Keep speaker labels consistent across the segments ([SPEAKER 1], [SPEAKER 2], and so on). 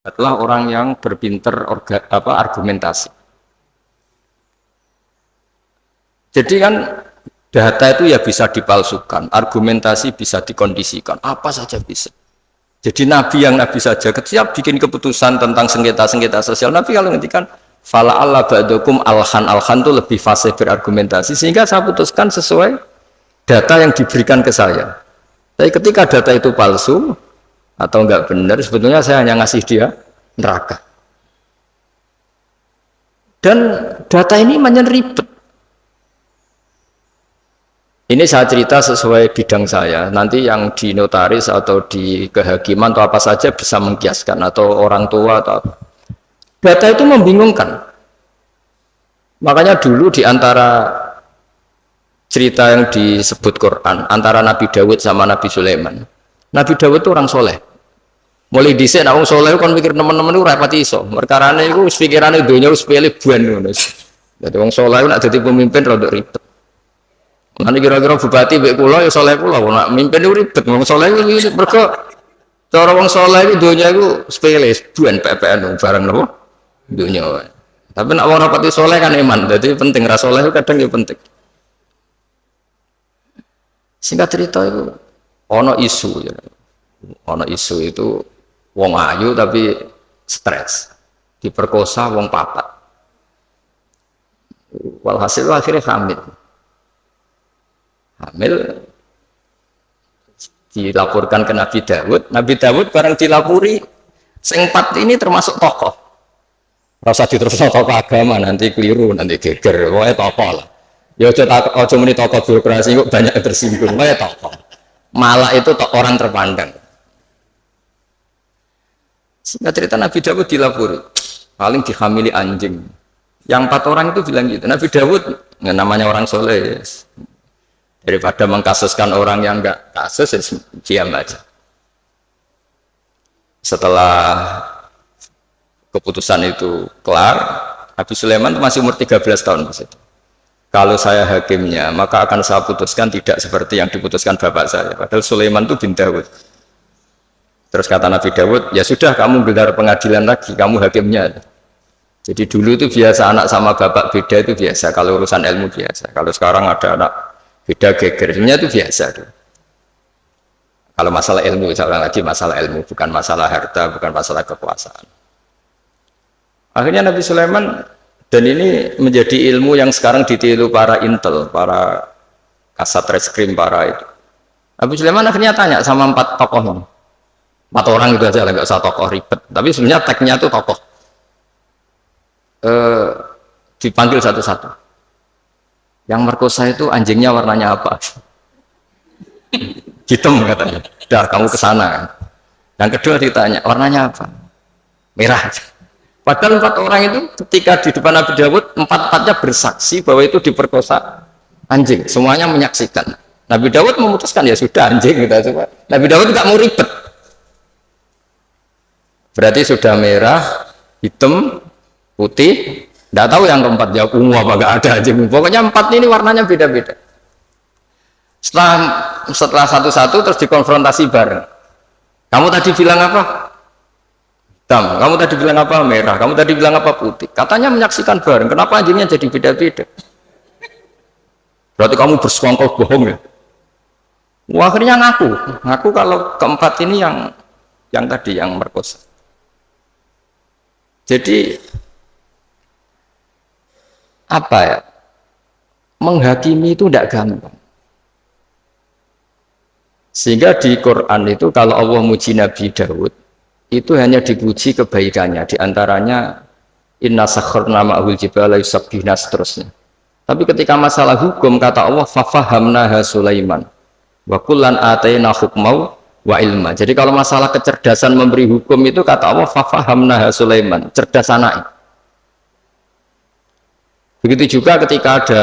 [SPEAKER 1] adalah orang yang berpinter argumentasi. Jadi kan data itu ya bisa dipalsukan, argumentasi bisa dikondisikan, apa saja bisa. Jadi nabi saja ketika bikin keputusan tentang sengketa-sengketa sosial, nabi kalau ngendikan fala Allah ba'dakum alhan itu lebih fasih berargumentasi, sehingga saya putuskan sesuai data yang diberikan ke saya. Tapi ketika data itu palsu atau enggak benar, sebetulnya saya hanya ngasih dia neraka. Dan data ini banyak ribet. Ini saya cerita sesuai bidang saya. Nanti yang di notaris atau di kehakiman atau apa saja bisa mengkiaskan, atau orang tua atau apa. Data itu membingungkan. Makanya dulu di antara cerita yang disebut Quran antara Nabi Dawud sama Nabi Sulaiman. Nabi Dawud itu orang soleh. Mulai dhisik nek wong soleh kon mikir teman-teman itu rapati iso. Merkarane iku pikirane donya wis pilih buan ngono. Dadi wong soleh nek dadi pemimpin rada ribet. Nanti kira-kira bupati mbek kula ya soleh kula nek mimpin itu ribet. Wong soleh itu mergo cara wong soleh itu donya iku sepele buan PPN barang nopo donya wae. Tapi nek wong rapati soleh kan iman. Dadi penting ra soleh kadang ya penting. Singkat cerita itu ono isu ya. Ono isu itu wong ayu tapi stres, diperkosa wong papat. Walhasil akhirnya hamil dilaporkan ke Nabi Dawud. Nabi Dawud bareng dilapuri sing empat ini termasuk tokoh. Rasa diterusno tokoh agama nanti keliru, nanti geger, pokoknya tokoh lah. Ya aja muni tokoh birokrasi kok banyak yang tersinggung, pokoknya tokoh. Malah itu orang terpandang. Singkat cerita Nabi Dawud dilapuri, paling dihamili anjing. Yang 4 orang itu bilang gitu. Nabi Dawud, namanya orang soleh, daripada mengkasuskan orang yang enggak kasus, diam aja. Setelah keputusan itu kelar, Nabi Sulaiman itu masih umur 13 tahun. Kalau saya hakimnya, maka akan saya putuskan tidak seperti yang diputuskan bapak saya. Padahal Sulaiman itu bin Dawud. Terus kata Nabi Dawud, ya sudah kamu gelar pengadilan lagi, kamu hakimnya. Jadi dulu itu biasa anak sama bapak beda itu biasa, kalau urusan ilmu biasa. Kalau sekarang ada anak beda gegernya itu biasa. Kalau masalah ilmu, misalnya lagi masalah ilmu, bukan masalah harta, bukan masalah kekuasaan. Akhirnya Nabi Sulaiman, dan ini menjadi ilmu yang sekarang ditiru para intel, para kasat reskrim, para itu. Nabi Sulaiman akhirnya tanya sama 4 tokoh. 4 orang itu aja, nggak usah tokoh ribet. Tapi sebenarnya tagnya itu tokoh. Dipanggil satu-satu. Yang merkosa itu anjingnya warnanya apa? Hitam katanya. Dah kamu ke sana. Yang kedua ditanya, warnanya apa? Merah. Padahal 4 orang itu ketika di depan Nabi Dawud, 4-4-nya bersaksi bahwa itu diperkosa anjing. Semuanya menyaksikan. Nabi Dawud memutuskan ya sudah anjing gitu. Nabi Dawud nggak mau ribet. Berarti sudah merah, hitam, putih. Tidak tahu yang keempat jawab ungu apa nggak ada anjing. Pokoknya 4 ini warnanya beda-beda. Setelah satu-satu terus dikonfrontasi bareng. Kamu tadi bilang apa? Hitam. Kamu tadi bilang apa? Merah. Kamu tadi bilang apa? Putih. Katanya menyaksikan bareng. Kenapa anjingnya jadi beda-beda? Berarti kamu bersekongkol bohong ya? Wah, akhirnya ngaku kalau keempat ini yang tadi yang merkosa. Jadi apa ya? Menghakimi itu tidak gampang. Sehingga di Quran itu kalau Allah muji Nabi Dawud itu hanya dipuji kebaikannya, diantaranya inna sakharna ma'hul jibala yusabbihna seterusnya. Tapi ketika masalah hukum kata Allah fafahamnaha Sulaiman wa kullan ataina hukmau wa ilma. Jadi kalau masalah kecerdasan memberi hukum itu kata Allah fafahamnaha Sulaiman, cerdas anak. Begitu juga ketika ada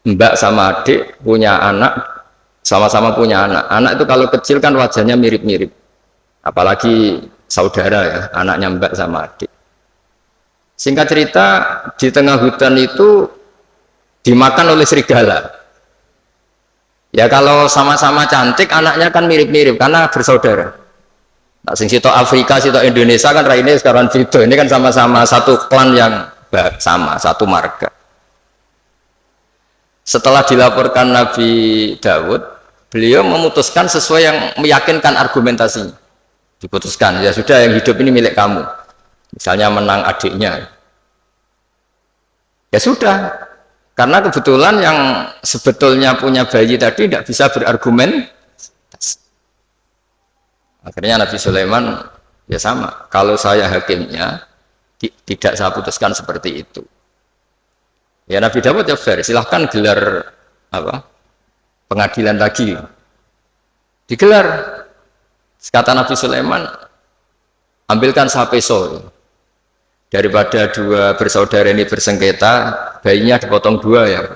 [SPEAKER 1] mbak sama adik punya anak, sama-sama punya anak. Anak itu kalau kecil kan wajahnya mirip-mirip. Apalagi saudara ya, anaknya mbak sama adik. Singkat cerita, di tengah hutan itu dimakan oleh serigala. Ya kalau sama-sama cantik, anaknya kan mirip-mirip karena bersaudara. Nah, sing sitok Afrika, sitok Indonesia kan raine sekarang video. Ini kan sama-sama satu klan yang sama, satu marga. Setelah dilaporkan Nabi Dawud, beliau memutuskan sesuai yang meyakinkan argumentasinya. Diputuskan, ya sudah yang hidup ini milik kamu. Misalnya menang adiknya. Ya sudah, karena kebetulan yang sebetulnya punya bayi tadi tidak bisa berargumen. Akhirnya Nabi Sulaiman ya sama. Kalau saya hakimnya tidak saya putuskan seperti itu. Ya Nabi Dawud ya fair. Silahkan gelar apa pengadilan lagi. Digelar. Kata Nabi Sulaiman, ambilkan sapeso. Daripada dua bersaudara ini bersengketa, bayinya dipotong dua ya,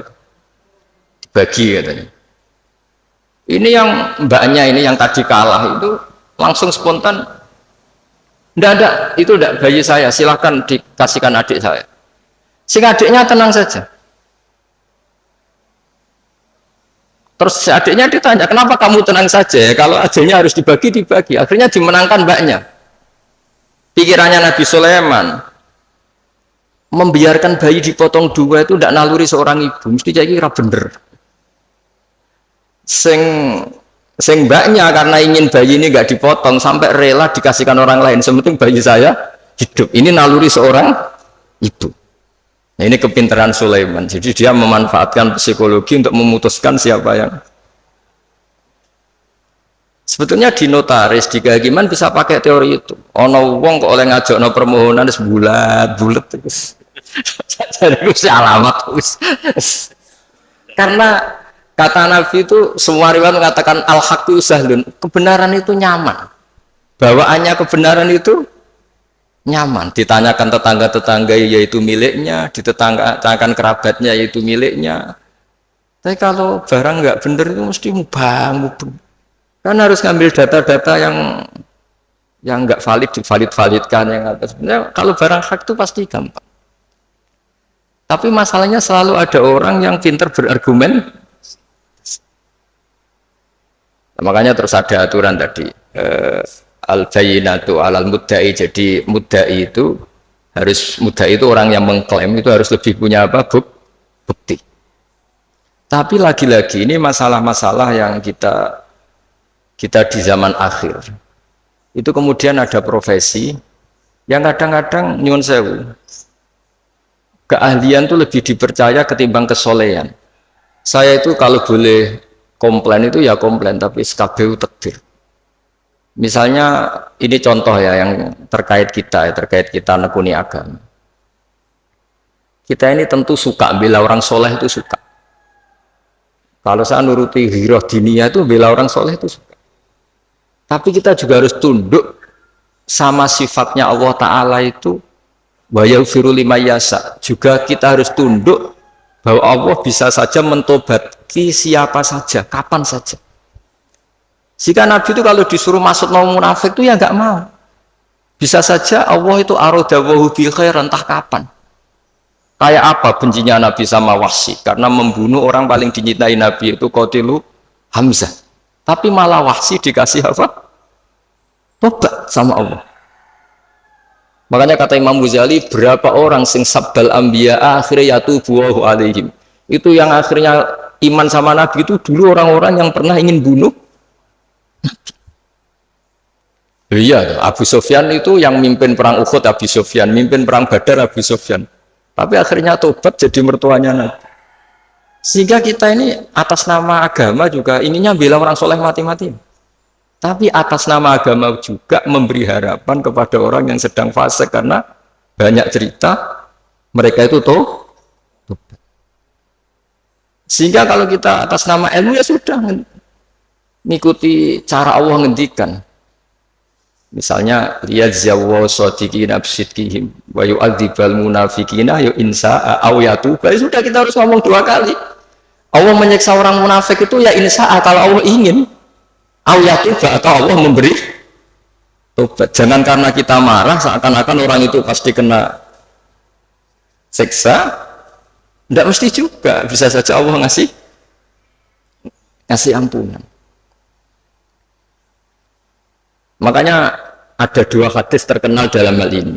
[SPEAKER 1] dibagi katanya. Ini yang mbaknya ini yang tadi kalah itu langsung spontan, itu tidak bayi saya, silahkan dikasihkan adik saya. Sing adiknya tenang saja. Terus si adiknya ditanya, kenapa kamu tenang saja? Kalau adiknya harus dibagi. Akhirnya dimenangkan mbaknya. Pikirannya Nabi Sulaiman, membiarkan bayi dipotong dua itu tidak naluri seorang ibu. Mesti jadi kira bener. Sing mbaknya karena ingin bayi ini nggak dipotong sampai rela dikasihkan orang lain. Sementing bayi saya hidup. Ini naluri seorang ibu. Nah, ini kepintaran Sulaiman. Jadi dia memanfaatkan psikologi untuk memutuskan siapa yang. Sebetulnya di notaris, di kehakiman bisa pakai teori itu. Ono wong kok oleh ngajak no permohonan bulat terus. Jadi itu alamat terus. Karena kata Nabi itu semua riwayat mengatakan al-haqqu sahlun, kebenaran itu nyaman. Bawaannya kebenaran itu nyaman. Ditanyakan tetangga-tetangga yaitu miliknya, ditanyakan kerabatnya yaitu miliknya. Tapi kalau barang nggak benar itu mesti mubang. Kan harus ngambil data-data yang nggak valid divalidkan yang atas. Sebenarnya kalau barang hak itu pasti gampang. Tapi masalahnya selalu ada orang yang pintar berargumen. Nah, makanya terus ada aturan tadi al-bayyinatu alal mudda'i. Jadi mudda'i itu orang yang mengklaim itu harus lebih punya apa? Bukti. Tapi lagi-lagi ini masalah-masalah yang kita di zaman akhir. Itu kemudian ada profesi yang kadang-kadang nyuwun sewu. Keahlian itu lebih dipercaya ketimbang kesolehan. Saya itu kalau boleh komplain itu ya komplain, tapi SKBU takdir. Misalnya ini contoh ya yang terkait kita nekuni agama. Kita ini tentu suka bela orang soleh itu suka. Kalau saya nuruti ghirah diniyah itu bela orang soleh itu suka. Tapi kita juga harus tunduk sama sifatnya Allah Ta'ala itu wa yaghfiru liman yasha. Juga kita harus tunduk bahwa Allah bisa saja mentobati siapa saja, kapan saja. Jika Nabi itu kalau disuruh masuk mau munafik itu ya nggak mau. Bisa saja Allah itu aradawahu bi khair entah kapan. Kayak apa bencinya Nabi sama Wahsy? Karena membunuh orang paling dicintai Nabi itu Qatilu Hamzah. Tapi malah Wahsy dikasih apa? Tobat sama Allah. Makanya kata Imam Ghazali, berapa orang sing sabbal anbiya akhirnya yatubu alaihim. Itu yang akhirnya iman sama Nabi itu dulu orang-orang yang pernah ingin bunuh Nabi. Iya, Abu Sufyan itu yang mimpin perang Uhud Abu Sufyan, mimpin perang Badar Abu Sufyan. Tapi akhirnya tobat jadi mertuanya Nabi. Sehingga kita ini atas nama agama juga ininya bela orang soleh mati-mati. Tapi atas nama agama juga memberi harapan kepada orang yang sedang fasik karena banyak cerita mereka itu tobat. Sehingga kalau kita atas nama ilmu ya sudah mengikuti cara Allah ngendikan. Misalnya liyajzawu shadiqina bisidqihim wa yu'adzibal munafiqina ya insa'a aw yatuba. Sudah kita harus ngomong dua kali. Allah menyiksa orang munafik itu ya insa'a kalau Allah ingin. Aw yatuba atau Allah memberi tobat. Jangan karena kita marah seakan-akan orang itu pasti kena siksa. Tidak mesti juga, bisa saja Allah ngasih ampunan. Makanya ada dua hadis terkenal dalam hal ini.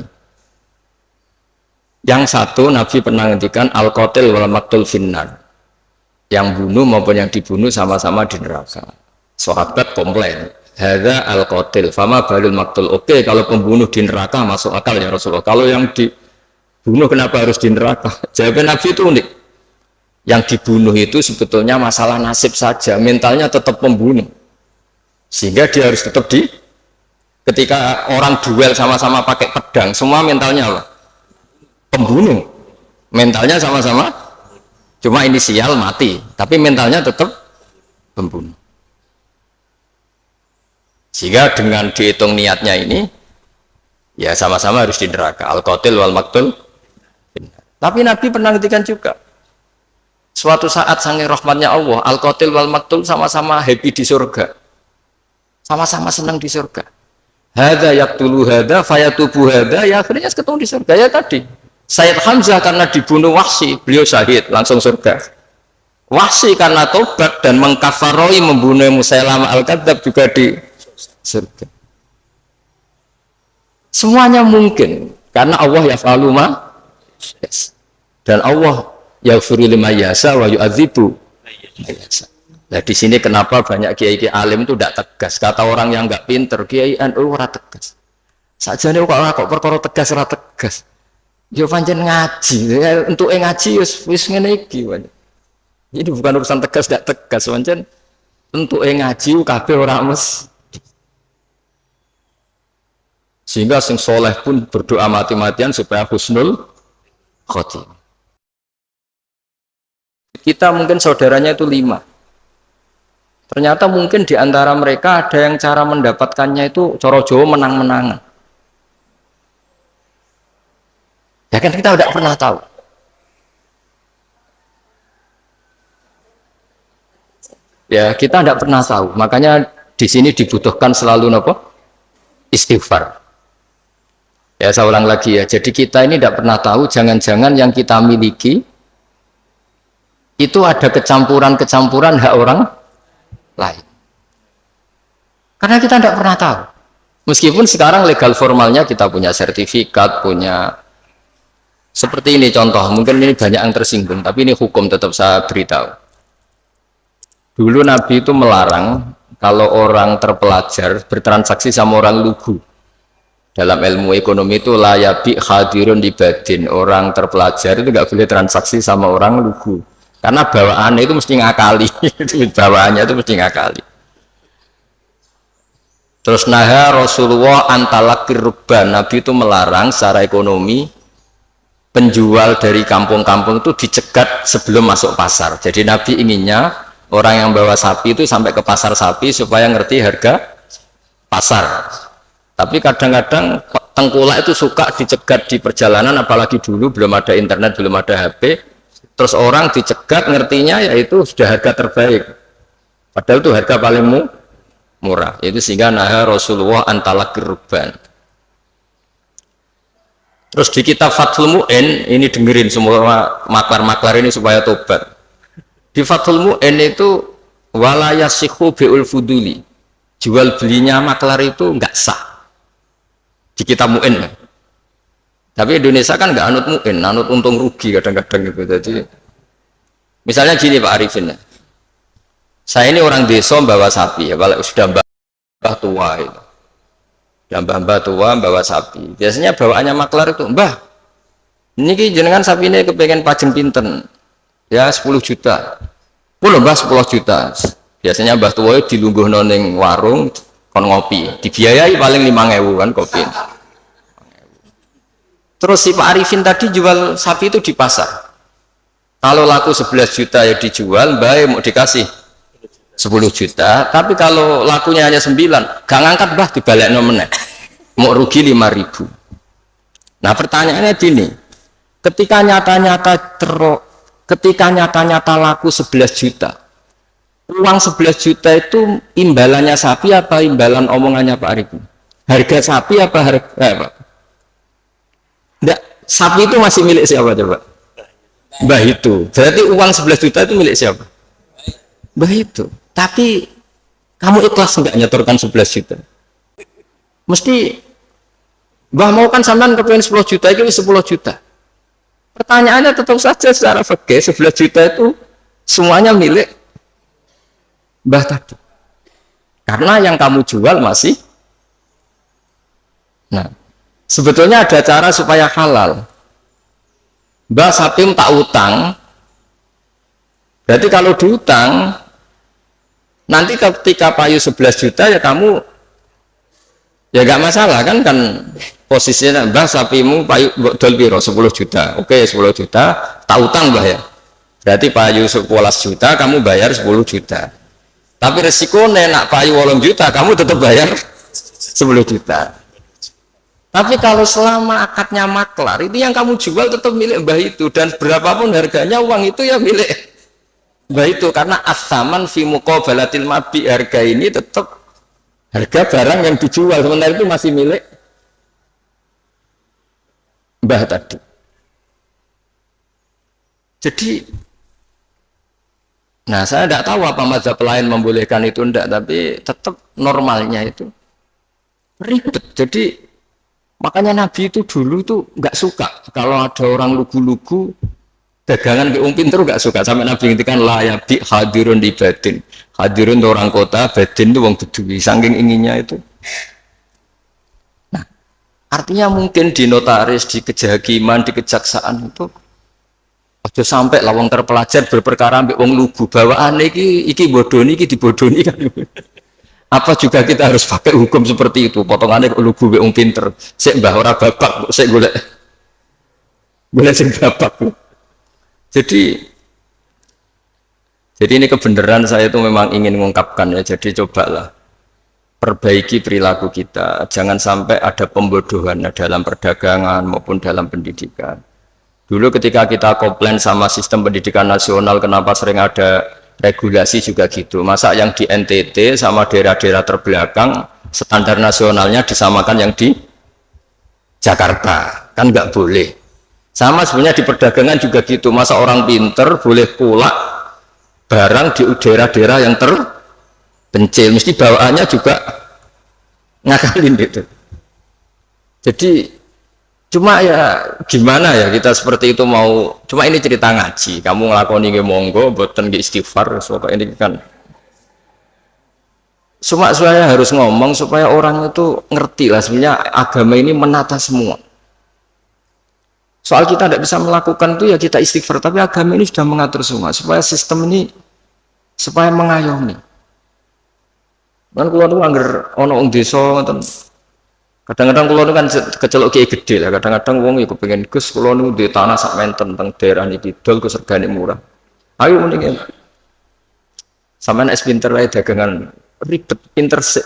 [SPEAKER 1] Yang satu Nabi pernah ngendikan al-qatil wal maqtul finnar. Yang bunuh maupun yang dibunuh sama-sama di neraka. Sahabat komplain, hadza al-qatil fama balul maqtul. Oke, kalau pembunuh di neraka masuk akal ya Rasulullah. Kalau yang dibunuh kenapa harus di neraka? Jawaban Nabi itu unik. Yang dibunuh itu sebetulnya masalah nasib saja, mentalnya tetap pembunuh. Sehingga dia harus tetap ketika orang duel sama-sama pakai pedang, semua mentalnya apa? Pembunuh. Mentalnya sama-sama, cuma inisial mati, tapi mentalnya tetap pembunuh. Sehingga dengan dihitung niatnya ini, ya sama-sama harus di neraka. Al-qatil wal maqtul. Tapi Nabi pernah ngertikan juga, suatu saat saking rahmatnya Allah, al-qatil wal maqtul sama-sama happy di surga, sama-sama senang di surga. Hadza yaqtulu hadza fayatubu hadza, ya akhirnya ketemu di surga. Ya tadi Sayyid Hamzah karena dibunuh Wahsy, beliau syahid langsung surga. Wahsy karena tobat dan mengkafaroi membunuh Musailamah al-Kadzdzab juga di surga. Semuanya mungkin karena Allah yaf'alu ma yasha. Dan Allah yaghfiru liman yasha wa yu'adzibu man yasha. Nah di sini kenapa banyak kiai-kiai alim itu tidak tegas. Kata orang yang nggak pinter, kiai NU ora tegas. Sajane kok perkara tegas ora tegas. Yo pancen ngaji, ya, untuk ngaji wis ngene iki. Jadi bukan urusan tegas tidak tegas, pancen untuk ngaji kabeh ora mesti. Sehingga sing soleh pun berdoa mati-matian supaya husnul khotimah. Kita mungkin saudaranya itu 5. Ternyata mungkin di antara mereka ada yang cara mendapatkannya itu coro Jawa menang-menangan. Ya kan kita tidak pernah tahu. Ya kita tidak pernah tahu. Makanya di sini dibutuhkan selalu apa? Istighfar. Ya saya ulang lagi ya. Jadi kita ini tidak pernah tahu. Jangan-jangan yang kita miliki itu ada kecampuran-kecampuran hak orang lain. Karena kita tidak pernah tahu. Meskipun sekarang legal formalnya kita punya sertifikat, punya seperti ini contoh, mungkin ini banyak yang tersinggung, tapi ini hukum tetap saya beritahu. Dulu Nabi itu melarang kalau orang terpelajar bertransaksi sama orang lugu. Dalam ilmu ekonomi itu layabi hadirun libadin, orang terpelajar itu nggak boleh transaksi sama orang lugu. Karena bawaannya itu mesti ngakali, bawaannya itu mesti ngakali. Terus naha Rasulullah antalakir rubban, Nabi itu melarang secara ekonomi penjual dari kampung-kampung itu dicegat sebelum masuk pasar. Jadi Nabi inginnya orang yang bawa sapi itu sampai ke pasar sapi supaya ngerti harga pasar. Tapi kadang-kadang tengkulak itu suka dicegat di perjalanan, apalagi dulu belum ada internet, belum ada HP. Terus orang dicegat ngertinya yaitu sudah harga terbaik. Padahal itu harga paling murah. Itu sehingga naha Rasulullah antalakir rubban. Terus di kitab Fathul Mu'in, ini dengerin semua maklar-maklar ini supaya tobat. Di Fathul Mu'in itu walayasihu bi'ul fuduli, jual belinya maklar itu nggak sah di kitab Mu'in. Tapi Indonesia kan nggak anut Mu'in, anut untung rugi kadang-kadang gitu. Jadi misalnya gini Pak Arifin, saya ini orang desa bawa sapi ya, kalau sudah mbah tua itu. Dan mbah tua bawa sapi, biasanya bawaannya maklar itu, mbah ini jenengan sapi ini kepengen pajem pinten ya 10 juta puluh mbah 10 juta, biasanya mbah tua itu dilungguh noning warung kon ngopi, dibiayai paling 5.000 kan kopi. Terus si Pak Arifin tadi jual sapi itu di pasar, kalau laku 11 juta ya dijual, mbah mau dikasih 10 juta, tapi kalau lakunya hanya 9, gak ngangkat bah dibalik nomennya, mau rugi 5.000. Nah pertanyaannya gini, ketika nyata-nyata laku 11 juta, uang 11 juta itu imbalannya sapi apa imbalan omongannya Pak Arifin? Harga sapi apa harga apa? Enggak, sapi itu masih milik siapa coba? Mbah itu, berarti uang 11 juta itu milik siapa? Mbah itu. Tapi kamu ikhlas nggak nyetorkan 11 juta? Mesti Mbah mau kan sampean kepengen 10 juta itu 10 juta. Pertanyaannya tetap saja secara fikih 11 juta itu semuanya milik mbah tadi. Karena yang kamu jual masih. Nah, sebetulnya ada cara supaya halal. Mbah Sapim tak utang. Berarti kalau diutang nanti ketika payu 11 juta ya kamu ya gak masalah kan posisinya mbah sapimu payu dol piro 10 juta. Oke, 10 juta tak utang mbah ya. Berarti payu 11 juta kamu bayar 10 juta. Tapi resikonya nak payu 8 juta kamu tetap bayar 10 juta. Tapi kalau selama akadnya maklar itu yang kamu jual tetap milik mbah itu, dan berapapun harganya uang itu ya milik mbah itu, karena as-saman fi muqabalatil mabi, harga ini tetap harga barang yang dijual, sementara itu masih milik mbah tadi. Jadi nah saya tidak tahu apa mazhab lain membolehkan itu enggak, tapi tetap normalnya itu ribet. Jadi makanya Nabi itu dulu tuh nggak suka kalau ada orang lugu-lugu dagangan ke pinter, nggak suka. Sampai Nabi ngertikan layak di hadirun di batin, hadirun orang kota, batin itu wong bedui, saking inginnya itu. Nah, artinya mungkin di notaris, di kejahakiman, di kejaksaan itu aja sampai lawang terpelajar berperkara ambek wong lugu, bawaan iki bodoni, iki dibodoni kan. Apa juga kita harus pakai hukum seperti itu? Potongannya lugu wong pinter, sik mbah ora babak, sik golek sing babak. Jadi ini kebenaran saya itu memang ingin mengungkapkan ya. Jadi cobalah perbaiki perilaku kita, jangan sampai ada pembodohan dalam perdagangan maupun dalam pendidikan. Dulu ketika kita komplain sama sistem pendidikan nasional, kenapa sering ada regulasi juga gitu. Masa yang di NTT sama daerah-daerah terbelakang standar nasionalnya disamakan yang di Jakarta, kan nggak boleh. Sama sebenarnya di perdagangan juga gitu. Masa orang pinter boleh pula barang di daerah-daerah yang terpencil, mesti bawaannya juga ngakalin gitu. Jadi cuma ya gimana ya kita seperti itu mau, cuma ini cerita ngaji, kamu ngelakoni ke monggo boten ke istighfar, soalnya ini kan cuma saya harus ngomong supaya orang itu ngerti lah sebenarnya agama ini menata semua. Soal kita tidak bisa melakukan itu ya kita istighfar, tapi agama ini sudah mengatur semua supaya sistem ini supaya mengayomi. Kan kalau itu anggar ono desa ngoten. Kadang-kadang kalau itu kan kecelok kiai gede lah, kadang-kadang wong iku pengen Gus kula niku di tanah sak menten teng daerah niki dol Gus regane murah. Ayo mending sampean es pinter wae dagangan ribet pinter sik.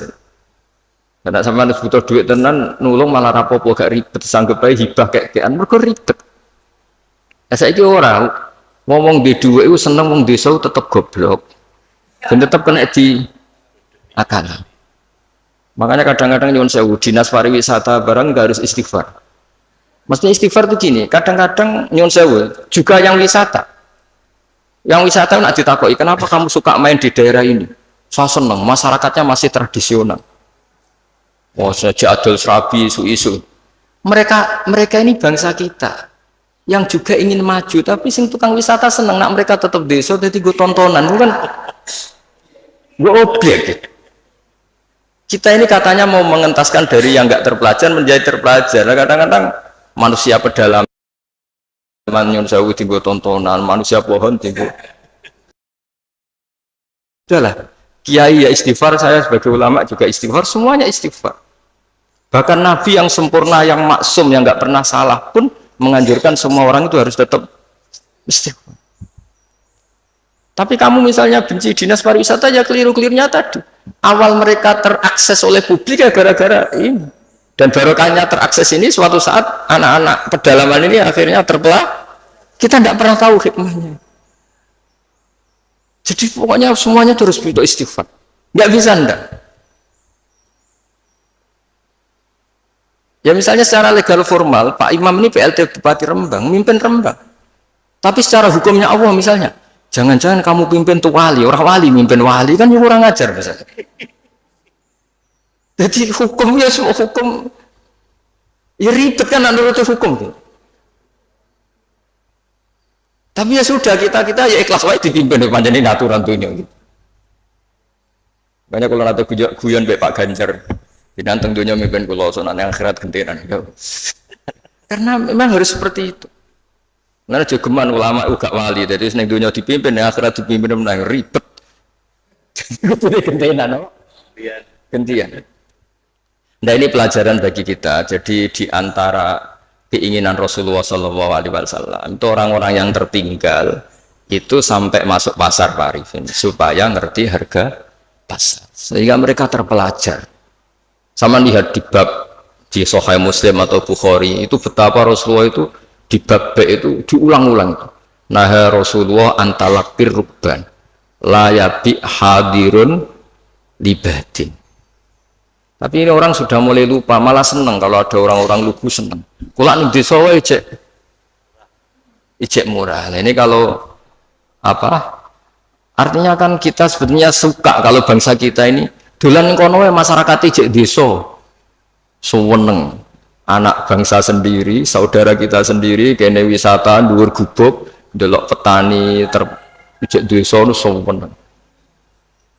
[SPEAKER 1] Karena sampean butuh duit tenan nulung malah rapopo gak ribet, sanggup ae hibah kek-kekan mergo ribet. Saiki ora ngomong di dhuwit iku seneng wong desa tetep goblok. Dan tetep kena di akal. Makanya kadang-kadang nyuwun sewu dinas pariwisata barang nggak harus istighfar. Maksudnya istighfar itu gini, kadang-kadang nyuwun sewu juga yang wisata. Yang wisata nak ditakoki, kenapa kamu suka main di daerah ini? Saya seneng, masyarakatnya masih tradisional. Oh, sejak adol serabi isu-isu. Mereka ini bangsa kita yang juga ingin maju, tapi sing tukang wisata seneng nak mereka tetap desa, jadi gue tontonan, bukan gue objek gitu. Kita ini katanya mau mengentaskan dari yang nggak terpelajar menjadi terpelajar. Kadang-kadang manusia pedalaman nyun sewu tinggal tontonan, manusia pohon tinggal. Udahlah, kiai ya istighfar, saya sebagai ulama juga istighfar, semuanya istighfar. Bahkan Nabi yang sempurna, yang maksum, yang nggak pernah salah pun menganjurkan semua orang itu harus tetap istighfar. Tapi kamu misalnya benci dinas pariwisata ya keliru-kelirunya tadi. Awal mereka terakses oleh publik ya gara-gara ini. Dan barokahnya terakses ini suatu saat anak-anak pedalaman ini akhirnya terbelah. Kita tidak pernah tahu hikmahnya. Jadi pokoknya semuanya terus butuh istighfar. Nggak bisa enggak. Ya misalnya secara legal formal, Pak Imam ini PLT Bupati Rembang, mimpin Rembang. Tapi secara hukumnya Allah misalnya, jangan-jangan kamu pimpin tuh wali, orang wali mimpin wali kan kurang ajar misalnya. Jadi hukumnya semua hukum Ya ribet kan menurut hukum tuh. Tapi ya sudah kita ya ikhlas wae dipimpin panjang ini aturan tuh ini. Gitu. Banyak kalau nanti guyon Pak Ganjar, dinanteng dunia mimpin kulo sonan yang akhirat gentenan. Karena memang harus seperti itu. Karena jogeman ulama uga wali, jadi seneng dunia dipimpin, yang akhirat dipimpin menang ribet. Itu gentenan, no? Gantian. Nah ini pelajaran bagi kita. Jadi di antara keinginan Rasulullah SAW itu orang-orang yang tertinggal itu sampai masuk pasar Pak Arifin supaya ngerti harga pasar sehingga mereka terpelajar. Sama lihat di bab di Sahih Muslim atau Bukhari itu betapa Rasulullah itu di bab B itu diulang-ulang itu. Nah Rasulullah antalakir rukban layabi hadirun libadin. Tapi ini orang sudah mulai lupa, malah seneng kalau ada orang-orang lugu seneng. Kulak ning desa wae ijek murah. Nah, ini kalau apa? Artinya kan kita sebetulnya suka kalau bangsa kita ini dolan kono wae masyarakat ijek desa. Suweneng. Anak bangsa sendiri, saudara kita sendiri kene wisata dhuwur gubuk, delok petani ijek desa nu suweneng.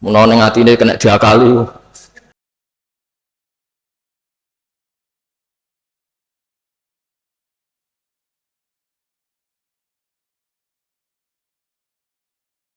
[SPEAKER 1] Menawa ning atine kena diakali